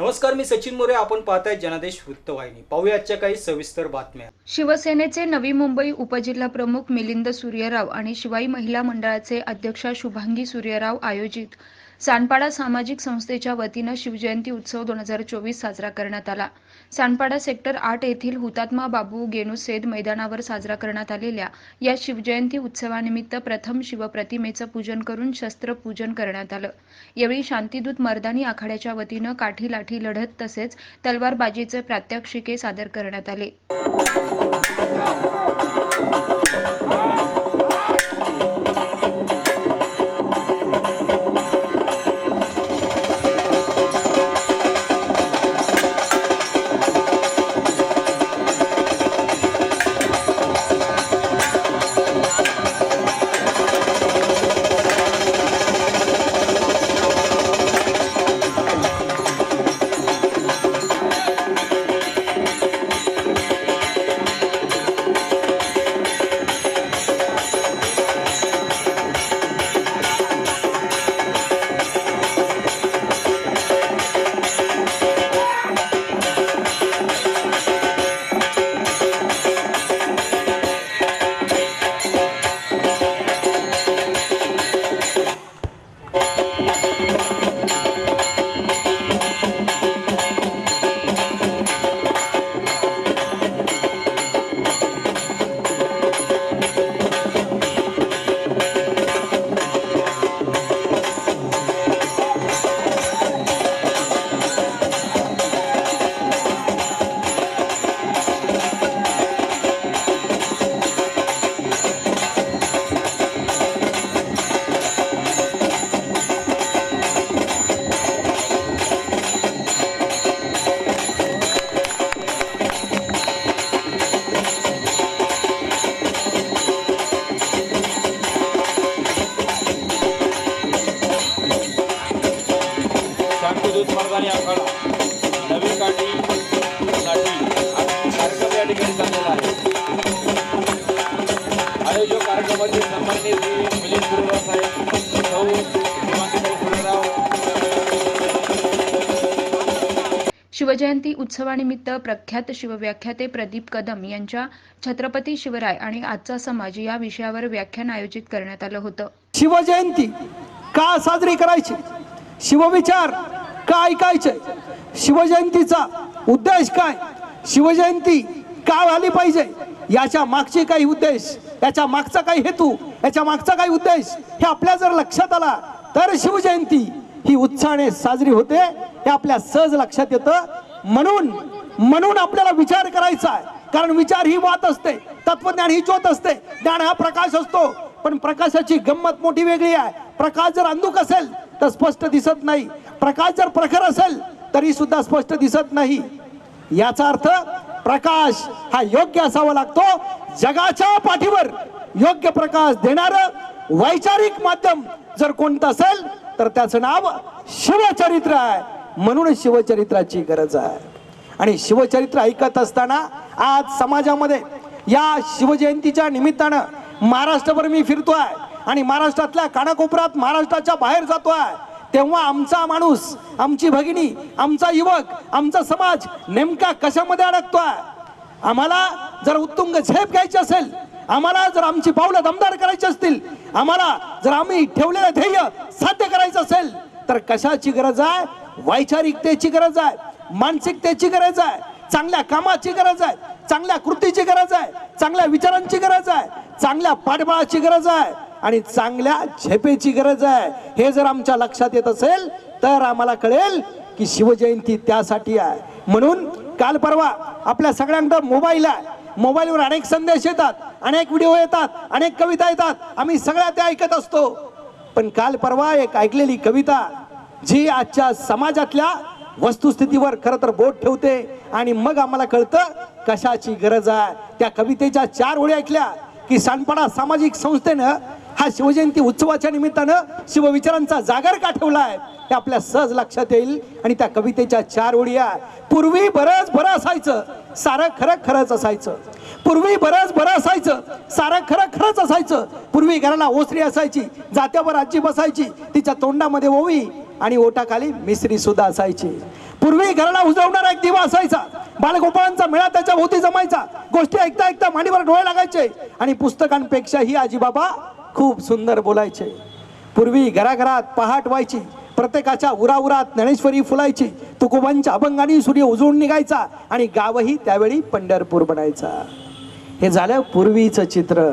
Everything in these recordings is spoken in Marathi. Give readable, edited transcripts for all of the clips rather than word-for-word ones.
नमस्कार, मी सचिन मोरे. आपण पाहताय जनादेश वृत्तवाहिनी. पाहूया आजच्या काही सविस्तर बातम्या. शिवसेनेचे नवी मुंबई उपजिल्हा प्रमुख मिलिंद सूर्यराव आणि शिवाई महिला मंडळाचे अध्यक्षा शुभांगी सूर्यराव आयोजित सांडपाडा सामाजिक संस्थेच्या वतीनं शिवजयंती उत्सव 2024 साजरा करण्यात आला. सांडपाडा सेक्टर 8 येथील हुतात्मा बाबू गेनुसेद मैदानावर साजरा करण्यात आलेल्या या शिवजयंती उत्सवानिमित्त प्रथम शिवप्रतिमेचं पूजन करून शस्त्रपूजन करण्यात आलं. यावेळी शांतिदूत मर्दानी आखाड्याच्या वतीनं काठी लाठी लढत तसेच तलवारबाजीचे प्रात्यक्षिके सादर करण्यात आले. शांतिदूत मर्दानी आखाडा नवी काठी साठी कार्यक्रम या ठिकाणी चाललेला आहे. आयोजक कार्यक्रमाचे सन्माननीय श्री मिलिंद सूर्यराव साहेब, सौ शुभांगी सूर्यराव. शिवजयंती उत्सवानिमित्त प्रख्यात शिवव्याख्याते प्रदीप कदम यांच्या छत्रपती शिवराय आणि आजचा समाज या विषयावर व्याख्यान आयोजित करण्यात आलं होतं. शिवजयंती का साजरी करायची, शिवविचार का ऐकायचे, शिवजयंतीचा उद्देश काय, शिवजयंती का झाली पाहिजे, याच्या मागचे काही उद्देश, याच्या मागचा काही हेतू, याच्या मागचा काही उद्देश हे आपल्या जर लक्षात आला तर शिवजयंती ही उत्साहाने साजरी होते हे आपल्या सहज लक्षात येतं. म्हणून आपल्याला विचार करायचा आहे, कारण विचार ही वात असते, तत्वज्ञान ही ज्योत असते, ज्ञान हा प्रकाश असतो. पण प्रकाशाची गंमत मोठी वेगळी आहे. प्रकाश जर अंधुक असेल तर स्पष्ट दिसत नाही, प्रकाश जर प्रखर असेल तरी सुद्धा स्पष्ट दिसत नाही. याचा अर्थ प्रकाश हा योग्य असावा लागतो. जगाच्या पाठीवर योग्य प्रकाश देणारं वैचारिक माध्यम जर कोणतं असेल तर त्याचं नाव शिवचरित्र आहे. म्हणून शिवचरित्राची गरज आहे. आणि शिवचरित्र ऐकत असताना आज समाजामध्ये या शिवजयंतीच्या निमित्तानं महाराष्ट्रभर मी फिरतोय आणि महाराष्ट्रातल्या कानाकोपऱ्यात महाराष्ट्राच्या बाहेर जातोय, तेव्हा आमचा माणूस, आमची भगिनी, आमचा युवक, आमचा समाज नेमका कशामध्ये अडकतोय. आम्हाला जर उत्तुंग झेप घ्यायची असेल, आम्हाला जर आमची पावलं दमदार करायची असतील, आम्हाला जर आम्ही ठेवलेलं ध्येय साध्य करायचं असेल तर कशाची गरज आहे, वैचारिकतेची गरज आहे, मानसिकतेची गरज आहे, चांगल्या कामाची गरज आहे, चांगल्या कृतीची गरज आहे, चांगल्या विचारांची गरज आहे, चांगल्या पाठबळाची गरज आहे आणि चांगल्या झेपेची गरज आहे. हे जर आमच्या लक्षात येत असेल तर आम्हाला कळेल की शिवजयंती त्यासाठी आहे. म्हणून काल परवा आपल्या सगळ्यांकडे मोबाईल आहे, मोबाईलवर अनेक संदेश येतात, अनेक व्हिडिओ येतात, अनेक कविता येतात, आम्ही सगळ्या त्या ऐकत असतो. पण काल परवा एक ऐकलेली कविता जी आजच्या समाजातल्या वस्तुस्थितीवर खरं तर बोट ठेवते आणि मग आम्हाला कळतं कशाची गरज आहे. त्या कवितेच्या 4 ओळी ऐकल्या की सांडपाडा सामाजिक संस्थेनं हा शिवजयंती उत्सवाच्या निमित्तानं शिवविचारांचा जागर का ठेवलाय हे आपल्या सहज लक्षात येईल. आणि त्या कवितेच्या 4 ओळी, पूर्वी बरंच बरं असायचं, सारं खरं खरंच असायचं. पूर्वी बरंच बरं असायचं, सारं खरं खरंच असायचं. पूर्वी घराला ओसरी असायची, जात्यावर आजी बसायची, तिच्या तोंडामध्ये ओवी आणि ओटाखाली मिसरी सुद्धा असायची. पूर्वी घराला उजवणारा एक दिवा असायचा. बालगोपाळांचा मेळा त्याच्या भोवती जमायचा. गोष्टी ऐकता ऐकता मांडीवर डोळे लागायचे आणि पुस्तकांपेक्षाही आजीबाबा खूप सुंदर बोलायचे. पूर्वी घराघरात पहाट व्हायची, प्रत्येकाच्या उराउरात ज्ञानेश्वरी फुलायची, तुकोबांच्या अभंगाने सूर्य उजळून निघायचा आणि गावही त्यावेळी पंढरपूर बनायचा. हे झालं पूर्वीचं चित्र.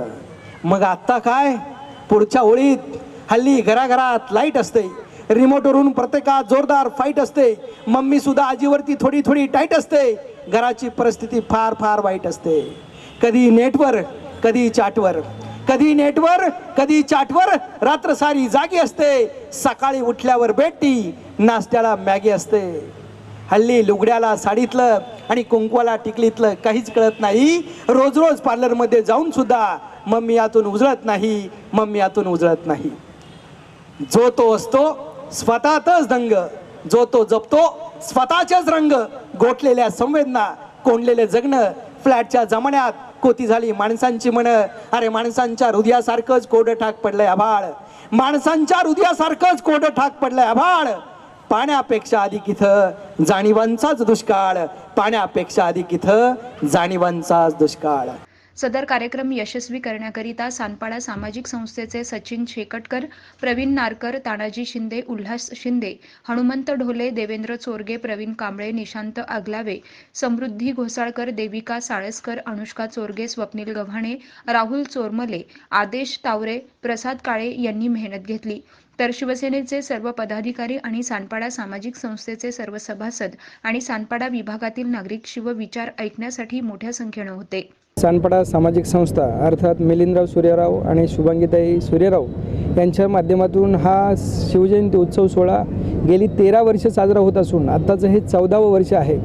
मग आता काय? पुढच्या ओळीत हल्ली घराघरात लाईट असते, रिमोटवरून प्रत्येकात जोरदार फाईट असते, मम्मी सुद्धा आजीवरती थोडी थोडी टाईट असते. घराची परिस्थिती फार फार वाईट असते. कधी नेटवर, कधी चाटवर, कधी नेटवर, कधी चाटवर रात्र सारी जागी असते. सकाळी उठल्यावर बेटी, नाश्त्याला मॅगी असते. हल्ली लुगड्याला साडीतलं आणि कुंकवाला टिकलीतलं काहीच कळत नाही. रोज रोज पार्लरमध्ये जाऊन सुद्धा मम्मी यातून उजळत नाही, मम्मी यातून उजळत नाही. जो तो असतो स्वतःतच दंग, जो तो जपतो स्वतःचेच रंग. गोठलेल्या संवेदना, कोंडलेले जगणं, फ्लॅटच्या जमान्यात कोती झाली माणसांची मन. अरे माणसांच्या हृदयासारखंच कोरडं ठाक पडलंय आभाळ, माणसांच्या हृदयासारखंच कोरडं ठाक पडलंय आभाळ. पाण्यापेक्षा अधिक इथं जाणीवांचाच दुष्काळ, पाण्यापेक्षा अधिक इथं जाणीवांचाच दुष्काळ. सदर कार्यक्रम यशस्वी करण्याकरिता सानपाडा सामाजिक संस्थेचे सचिन शेकटकर, प्रवीण नारकर, तानाजी शिंदे, उल्हास शिंदे, हनुमंत ढोले, देवेंद्र चोरगे, प्रवीण कांबळे, निशांत आगलावे, समृद्धी घोसाळकर, देविका साळसकर, अनुष्का चोरगे, स्वप्नील गव्हाणे, राहुल चोरमले, आदेश तावरे, प्रसाद काळे यांनी मेहनत घेतली. तर शिवसेनेचे सर्व पदाधिकारी आणि सानपाडा सामाजिक संस्थेचे सर्व सभासद आणि सानपाडा विभागातील नागरिक शिवविचार ऐकण्यासाठी मोठ्या संख्येने होते. सानपाडा सामाजिक संस्था अर्थात मिलिंदराव सूर्यराव आणि शुभांगीताई सूर्यराव यांच्या माध्यमातून हा शिवजयंती उत्सव सोहळा गेली 13 वर्ष साजरा होत असून आत्ताचं हे 14वं वर्ष आहे.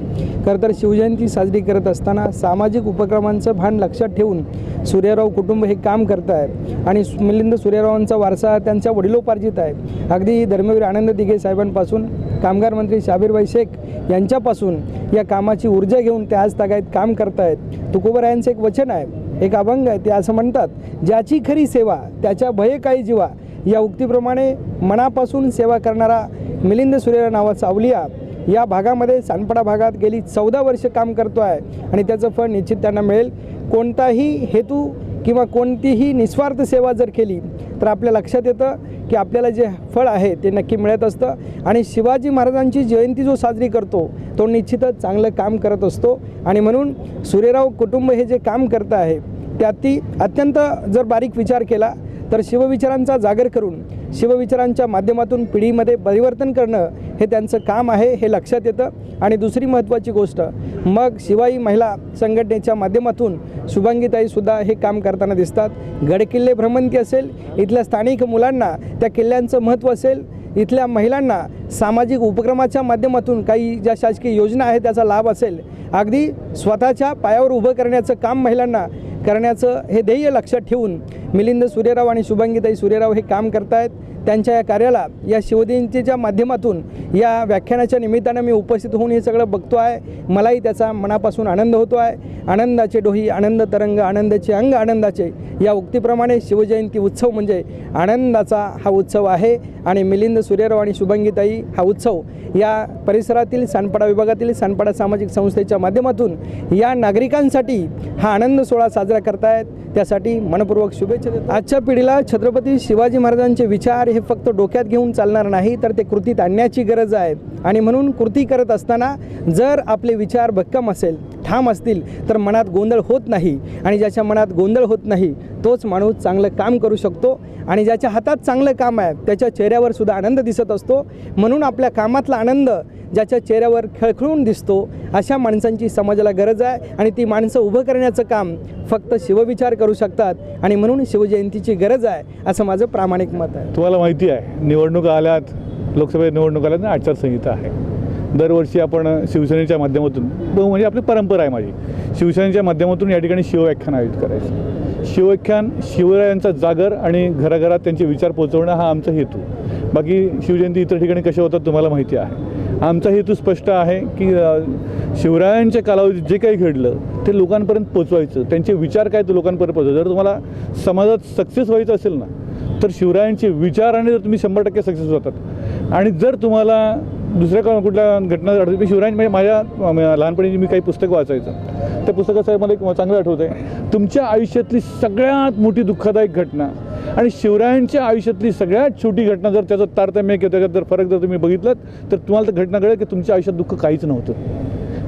खरं तर शिवजयंती साजरी करत असताना सामाजिक उपक्रमांचं भान लक्षात ठेवून सूर्यराव कुटुंब हे काम करत आहे आणि मिलिंद सूर्यरावांचा वारसा त्यांच्या वडिलोपार्जित आहे. अगदी धर्मवीर आनंद दिघे साहेबांपासून कामगार मंत्री शाबीरभाई शेख यांच्यापासून या कामाची ऊर्जा घेऊन ते आज तागायत काम करत आहेत. तुकोबरायांचं एक वचन आहे, एक अभंग आहे, ते असं म्हणतात, ज्याची खरी सेवा त्याच्या भये काही जीवा. या उक्तीप्रमाणे मनापासून सेवा करणारा मिलिंद सूर्यराव नावाचा अवलिया या भागामध्ये सानपाडा भागात गेली 14 वर्ष काम करतो आहे आणि त्याचं फळ निश्चित त्यांना मिळेल. कोणताही हेतू किंवा कोणतीही निस्वार्थ सेवा जर केली तर आपल्या लक्षात येतं की आपल्याला जे फळ आहे ते नक्की मिळत असतं. आणि शिवाजी महाराजांची जयंती जो साजरी करतो तो निश्चितच चांगलं काम करत असतो. आणि म्हणून सूर्यराव कुटुंब हे जे काम करतं आहे त्यात अत्यंत जर बारीक विचार केला तर शिवविचारांचा जागर करून शिवविचारांच्या माध्यमातून पिढीमध्ये परिवर्तन करणं हे त्यांचं काम आहे, हे लक्षात येतं. आणि दुसरी महत्त्वाची गोष्ट, मग शिवाई महिला संघटनेच्या माध्यमातून शुभांगीताईसुद्धा हे काम करताना दिसतात. गडकिल्ले भ्रमंती असेल, इथल्या स्थानिक मुलांना त्या किल्ल्यांचं महत्त्व असेल, इथल्या महिलांना सामाजिक उपक्रमाच्या माध्यमातून काही ज्या शासकीय योजना आहेत त्याचा लाभ असेल, अगदी स्वतःच्या पायावर उभं करण्याचं काम महिलांना करण्याचं हे ध्येय लक्षात ठेवून मिलिंद सूर्यराव आणि शुभांगीताई सूर्यराव हे काम करतायत. त्यांच्या या कार्याला या शिवजयंतीच्या माध्यमातून या व्याख्यानाच्या निमित्तानं मी उपस्थित होऊन हे सगळं बघतो आहे. मलाही त्याचा मनापासून आनंद होतो आहे. आनंदाचे डोही आनंद तरंग, आनंदाचे अंग आनंदाचे, या उक्तीप्रमाणे शिवजयंती उत्सव म्हणजे आनंदाचा हा उत्सव आहे. आणि मिलिंद सूर्यराव आणि शुभांगीताई हा उत्सव या परिसरातील सानपाडा विभागातील सानपाडा सामाजिक संस्थेच्या माध्यमातून या नागरिकांसाठी हा आनंद सोहळा साजरा करतायत. त्यासाठी मनपूर्वक शुभेच्छा देतो. आजच्या पिढीला छत्रपती शिवाजी महाराजांचे विचार हे फक्त डोक्यात घेऊन चालणार नाही तर ते कृतीत आणण्याची गरज आहे. आणि म्हणून कृती करत असताना जर आपले विचार भक्कम असेल, ठाम असतील तर मनात गोंधळ होत नाही. आणि ज्याच्या मनात गोंधळ होत नाही तोच माणूस चांगलं काम करू शकतो. आणि ज्याच्या हातात चांगलं काम आहे त्याच्या चेहऱ्यावर सुद्धा आनंद दिसत असतो. म्हणून आपल्या कामातला आनंद ज्याच्या चेहऱ्यावर खळखळून दिसतो अशा माणसांची समाजाला गरज आहे. आणि ती माणसं उभं करण्याचं काम फक्त शिवविचार करू शकतात. आणि म्हणून शिवजयंतीची गरज आहे असं माझं प्रामाणिक मत आहे. तुम्हाला माहिती आहे, निवडणुका आल्यात, लोकसभा निवडणूक आल्यात, आचारसंहिता आहे. दरवर्षी आपण शिवसेनेच्या माध्यमातून, म्हणजे आपली परंपरा आहे माझी, शिवसेनेच्या माध्यमातून या ठिकाणी शिवव्याख्यान आयोजित करायचं. शिवव्याख्यान शिवरायांचा जागर आणि घराघरात त्यांचे विचार पोहोचवणं हा आमचा हेतू. बाकी शिवजयंती इतर ठिकाणी कशा होतात तुम्हाला माहिती आहे. आमचा हेतू स्पष्ट आहे की शिवरायांच्या कालावधीत जे काही घडलं ते लोकांपर्यंत पोचवायचं, त्यांचे विचार काय ते लोकांपर्यंत पोचवायचं. जर तुम्हाला समाजात सक्सेस व्हायचं असेल ना, तर शिवरायांचे विचाराने जर तुम्ही 100% सक्सेस होतात. आणि जर तुम्हाला दुसऱ्या कुठल्या घटना आठवते, शिवरायांची म्हणजे माझ्या लहानपणी मी काही पुस्तकं वाचायचं, त्या पुस्तकाचं मला एक चांगलं आठवतं आहे, तुमच्या आयुष्यातली सगळ्यात मोठी दुःखदायक घटना आणि शिवरायांच्या आयुष्यातली सगळ्यात छोटी घटना, जर त्याचं तारतम्य किंवा त्याच्यात जर फरक जर तुम्ही बघितलात, तर तुम्हाला तर घटना कळेल की तुमच्या आयुष्यात दुःख काहीच नव्हतं.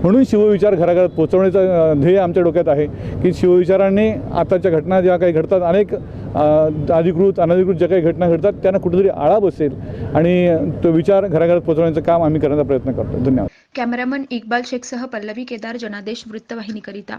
म्हणून शिवविचार घराघरात पोचवण्याचं ध्येय आमच्या डोक्यात आहे की शिवविचारांनी आताच्या घटना ज्या काही घडतात, अनेक अधिकृत अनधिकृत ज्या काही घटना घडतात, त्यांना कुठेतरी आळा बसेल आणि तो विचार घराघरात पोचवण्याचं काम आम्ही करण्याचा प्रयत्न करतो. धन्यवाद. कॅमेरामन इक्बाल शेखसह पल्लवी केदार, जनादेश वृत्तवाहिनीकरिता.